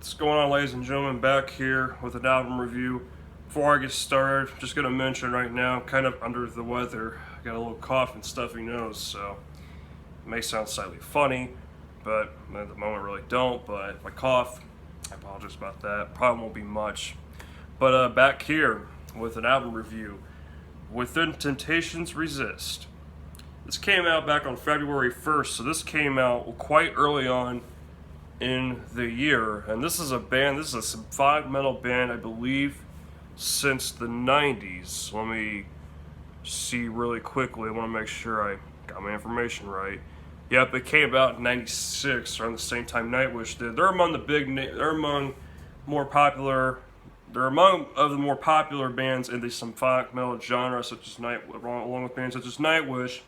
What's going on, ladies and gentlemen? Back here with an album review. Before I get started, just gonna mention right now, I'm kind of under the weather. I got a little cough and stuffy nose, so it may sound slightly funny, but at the moment really don't. But if I cough, I apologize about that. Probably won't be much. But back here with an album review. Within Temptations Resist. This came out back on February 1st, so this came out quite early on in the year. And this is a symphonic metal band, I believe, since the 90s. Let me see really quickly. I want to make sure I got my information right. Yep, it came out in 96, around the same time Nightwish did. They're among of the more popular bands in the symphonic metal genre, along with bands such as Nightwish.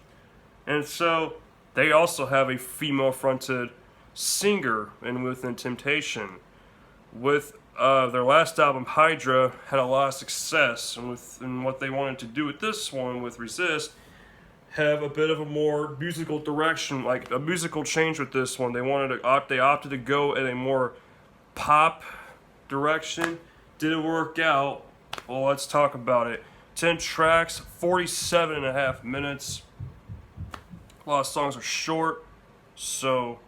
And so they also have a female-fronted singer in Within Temptation. With their last album, Hydra, had a lot of success, and what they wanted to do with this one, with Resist, have a bit of a more musical direction, like a musical change with this one. They opted to go in a more pop direction. Did it work out? Well, let's talk about it. 10 tracks, 47 and a half minutes. A lot of songs are short, so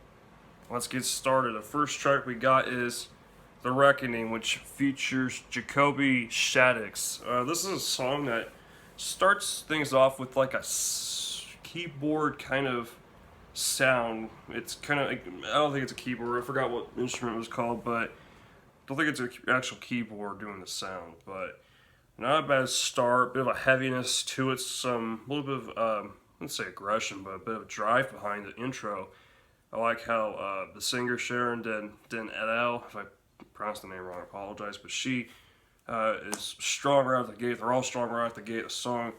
let's get started. The first track we got is The Reckoning, which features Jacoby Shaddix. This is a song that starts things off with like a keyboard kind of sound. It's kind of, I don't think it's a keyboard. I forgot what instrument it was called, but I don't think it's an actual keyboard doing the sound. But not a bad start. Bit of a heaviness to it. Some little bit of I wouldn't say aggression, but a bit of drive behind the intro. I like how the singer Sharon Den Edel, if I pronounced the name wrong, I apologize, but she is strong right out the gate. They're all strong right out the gate. The song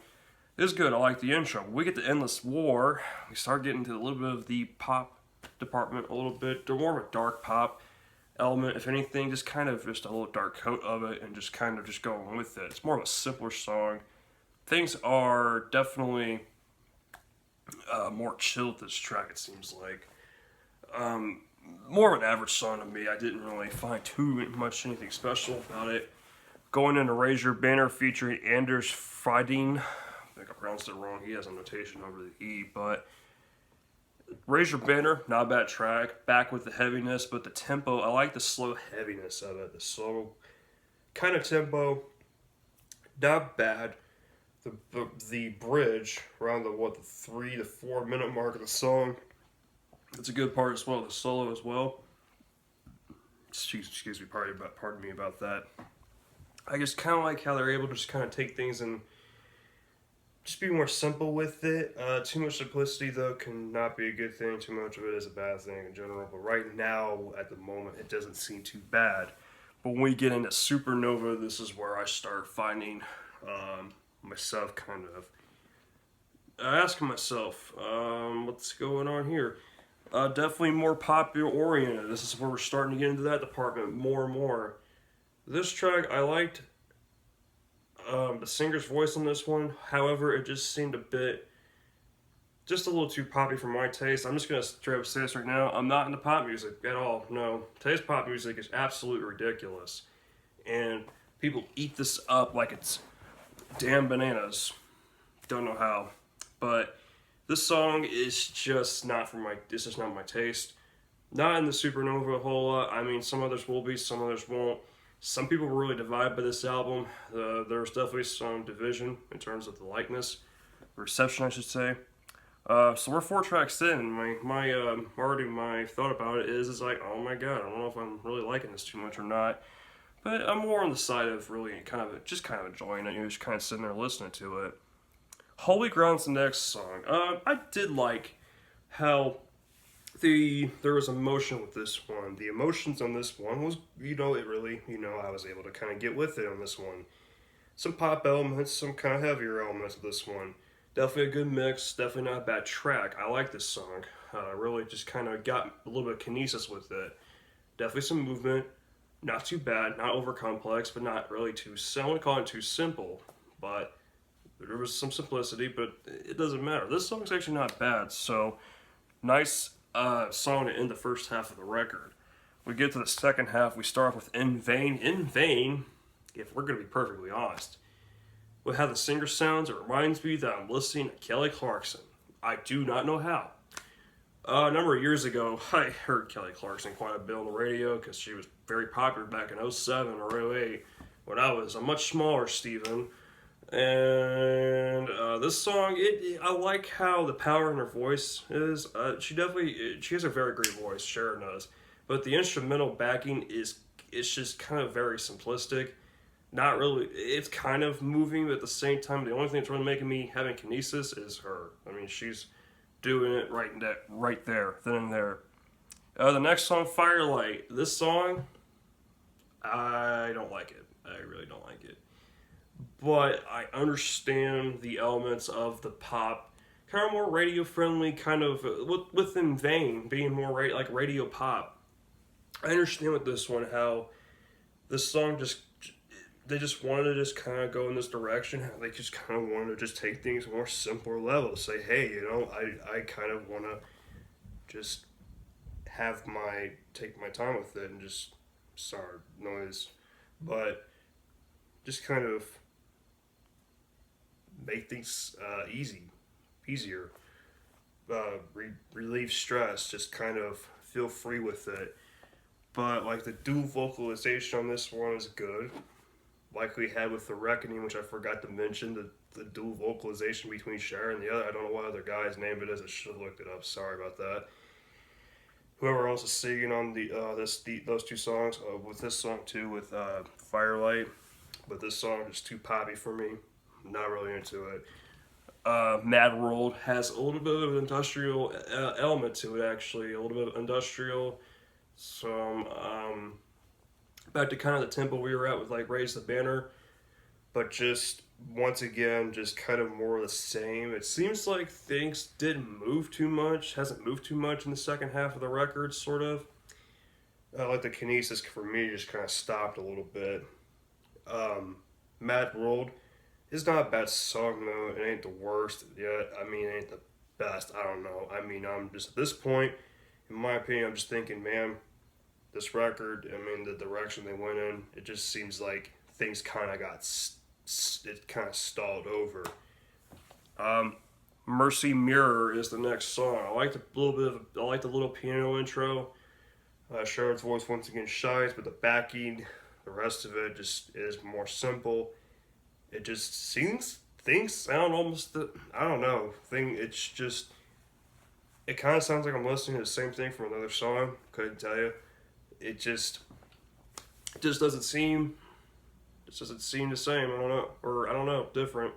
is good. I like the intro. We get to Endless War. We start getting to a little bit of the pop department a little bit. They're more of a dark pop element, if anything, just a little dark coat of it, and just kind of just going with it. It's more of a simpler song. Things are definitely more chilled this track, it seems like. More of an average song to me. I didn't really find too much anything special about it. Going into Raise Your Banner featuring Anders Frideen. I think I pronounced it wrong. He has a notation over the E, but Raise Your Banner, not a bad track. Back with the heaviness, but the tempo, I like the slow heaviness of it. The slow kind of tempo, not bad. The bridge around the 3 to 4 minute mark of the song, it's a good part as well. The solo as well. Excuse me, pardon me about that. I just kind of like how they're able to just kind of take things and just be more simple with it. Too much simplicity though can not be a good thing. Too much of it is a bad thing in general. But right now, at the moment, it doesn't seem too bad. But when we get into Supernova, this is where I start finding myself kind of asking myself, what's going on here? Definitely more popular oriented. This is where we're starting to get into that department more and more. This track, I liked the singer's voice on this one. However, it just seemed just a little too poppy for my taste. I'm just going to straight up say this right now. I'm not into pop music at all. No. Today's pop music is absolutely ridiculous. And people eat this up like it's damn bananas. Don't know how. But this song is just not this is not my taste. Not in the Supernova a whole lot. I mean, some others will be, some others won't. Some people were really divided by this album. There's definitely some division in terms of the likeness, reception, I should say. So we're 4 tracks in. My thought about it is like, oh my god, I don't know if I'm really liking this too much or not. But I'm more on the side of really kind of enjoying it. Just kind of sitting there listening to it. Holy Ground's the next song. I did like how there was emotion with this one. The emotions on this one was, I was able to kind of get with it on this one. Some pop elements, some kind of heavier elements of this one. Definitely a good mix, definitely not a bad track. I like this song. Really just kind of got a little bit of kinesis with it. Definitely some movement. Not too bad, not over complex, but not really I wouldn't call it too simple. But there was some simplicity, but it doesn't matter. This song's actually not bad, so nice song to end the first half of the record. We get to the second half, we start off with In Vain. In Vain, if we're going to be perfectly honest, with how the singer sounds, it reminds me that I'm listening to Kelly Clarkson. I do not know how. A number of years ago, I heard Kelly Clarkson quite a bit on the radio because she was very popular back in '07 or '08 when I was a much smaller Steven. And this song, I like how the power in her voice is. She has a very great voice, Sharon does. But the instrumental backing it's just kind of very simplistic. Not really, it's kind of moving, but at the same time, the only thing that's really making me having kinesis is her. I mean, she's doing it right there, then and there. The next song, Firelight. This song, I don't like it. I really don't like it. But I understand the elements of the pop, kind of more radio friendly, kind of with In Vain being more like radio pop. I understand with this one how this song they just wanted to just kind of go in this direction. How they just kind of wanted to just take things more simpler level. Say, hey, I kind of want to just take my time with it and just, sorry, noise, but just kind of make things easier, relieve stress, just kind of feel free with it. But like the dual vocalization on this one is good. Like we had with The Reckoning, which I forgot to mention, the dual vocalization between Cher and the other. I don't know what other guy's name it is. I should have looked it up. Sorry about that. Whoever else is singing on those two songs, with this song too, with Firelight. But this song is too poppy for me. I'm not really into it. Mad World has a little bit of an industrial element to it, actually. A little bit of industrial. Some back to kind of the tempo we were at with like Raise the Banner, but just once again, just kind of more of the same. It seems like things didn't move too much, hasn't moved too much in the second half of the record, sort of. Like the kinesis for me just kind of stopped a little bit. Mad World is not a bad song though. It ain't the worst yet. I mean, it ain't the best. I don't know. I mean, I'm just at this point, in my opinion, I'm just thinking, man, this record, I mean, the direction they went in, it just seems like things kind of it kind of stalled over. Mercy Mirror is the next song. I like the little piano intro. Sharon's voice once again shines, but the backing, the rest of it just is more simple. It just seems, things sound almost, I don't know, it's just, it kind of sounds like I'm listening to the same thing from another song, couldn't tell you. It just doesn't seem the same. I don't know, different.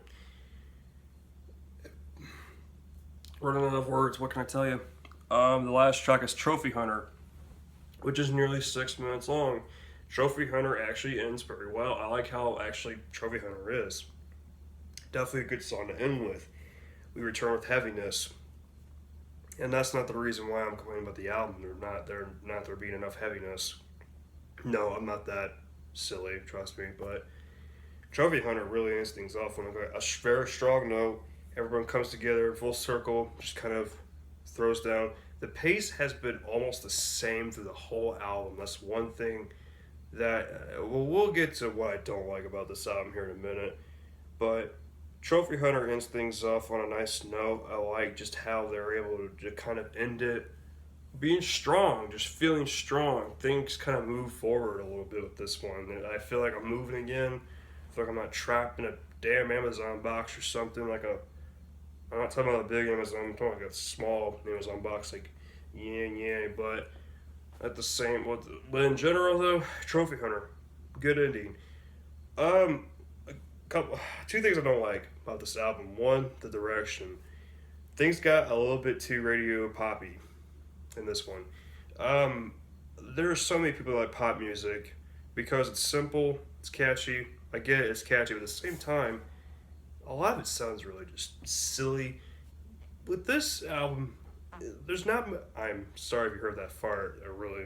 Running out of words, what can I tell you? The last track is Trophy Hunter, which is nearly 6 minutes long. Trophy Hunter actually ends very well. I like how actually Trophy Hunter is. Definitely a good song to end with. We return with Heaviness. And that's not the reason why I'm complaining about the album. There being enough heaviness. No, I'm not that silly, trust me. But Trophy Hunter really ends things off on a very strong note. Everyone comes together, full circle, just kind of throws down. The pace has been almost the same through the whole album. That's one thing that, we'll get to what I don't like about this album here in a minute. But Trophy Hunter ends things off on a nice note. I like just how they're able to kind of end it being strong, just feeling strong. Things kind of move forward a little bit with this one. And I feel like I'm moving again. I feel like I'm not trapped in a damn Amazon box or something. I'm not talking about a big Amazon, I'm talking like a small Amazon box, like, yeah, but at the same, but in general though, Trophy Hunter, good ending. Two things I don't like about this album. One, the direction. Things got a little bit too radio poppy in this one. There are so many people that like pop music because it's simple, it's catchy. I get it, it's catchy, but at the same time, a lot of it sounds really just silly. With this album, there's not. I'm sorry if you heard that fart. It really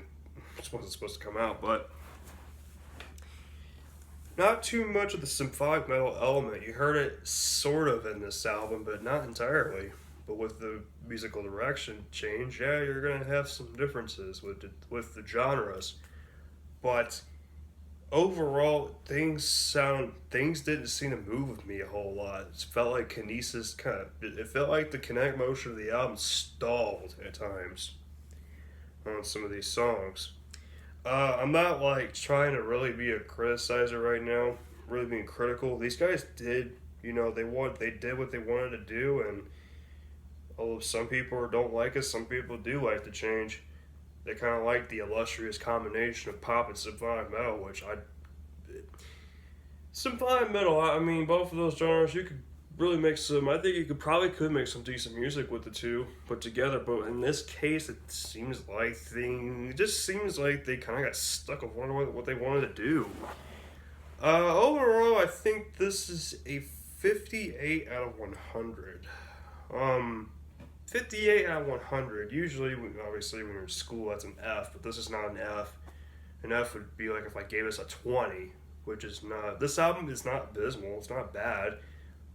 wasn't supposed to come out, but not too much of the symphonic metal element. You heard it sort of in this album, but not entirely. But with the musical direction change, yeah, you're gonna have some differences with the genres. But overall, things didn't seem to move with me a whole lot. It felt like Kinesis it felt like the kinetic motion of the album stalled at times on some of these songs. I'm not like trying to really be a criticizer right now, really being critical. These guys did, they did what they wanted to do, and although some people don't like it, some people do like the change. They kind of like the illustrious combination of pop and symphonic metal, symphonic metal. I mean, both of those genres, you could really make some. I think you could make some decent music with the two put together. But in this case, it just seems like they kind of got stuck on wondering what they wanted to do. Overall, I think this is a 58 out of 100. 58 out of 100. Usually, obviously, when you're in school, that's an F, but this is not an F. An F would be like if I gave us a 20, which is not. This album is not abysmal. It's not bad.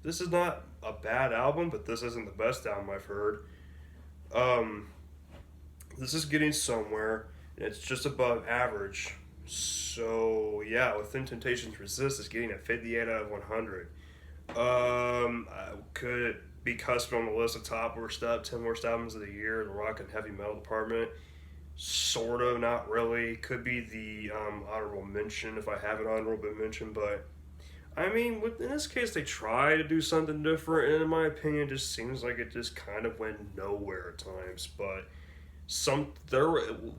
This is not a bad album, but this isn't the best album I've heard. This is getting somewhere, and it's just above average. So, yeah, Within Temptations Resist is getting a 58 out of 100. Could it be cusped on the list of top worst 10 worst albums of the year, the rock and heavy metal department? Sort of, not really. Could be the honorable mention if I have an honorable mention, but I mean, in this case, they try to do something different, and in my opinion, it just seems like it just kind of went nowhere at times. But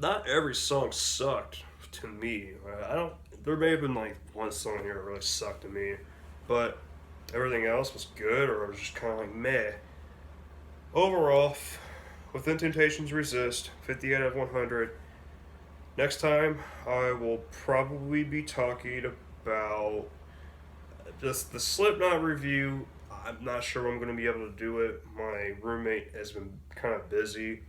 not every song sucked to me. I don't. There may have been like one song here that really sucked to me, but everything else was good, or it was just kind of like meh. Overall, Within Temptations Resist, 58 out of 100. Next time, I will probably be talking about just the Slipknot review. I'm not sure when I'm going to be able to do it. My roommate has been kind of busy.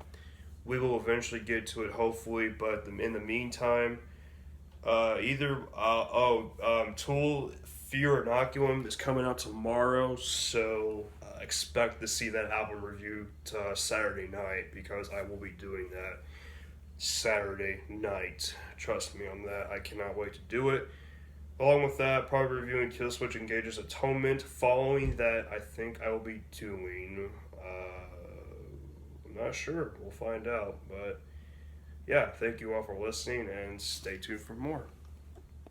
We will eventually get to it, hopefully, but in the meantime, Tool Fear Inoculum is coming out tomorrow, so expect to see that album review Saturday night, because I will be doing that Saturday night. Trust me on that. I cannot wait to do it. Along with that, probably reviewing Killswitch Engage's Atonement. Following that, I think I will be doing. I'm not sure. We'll find out. But yeah, thank you all for listening, and stay tuned for more.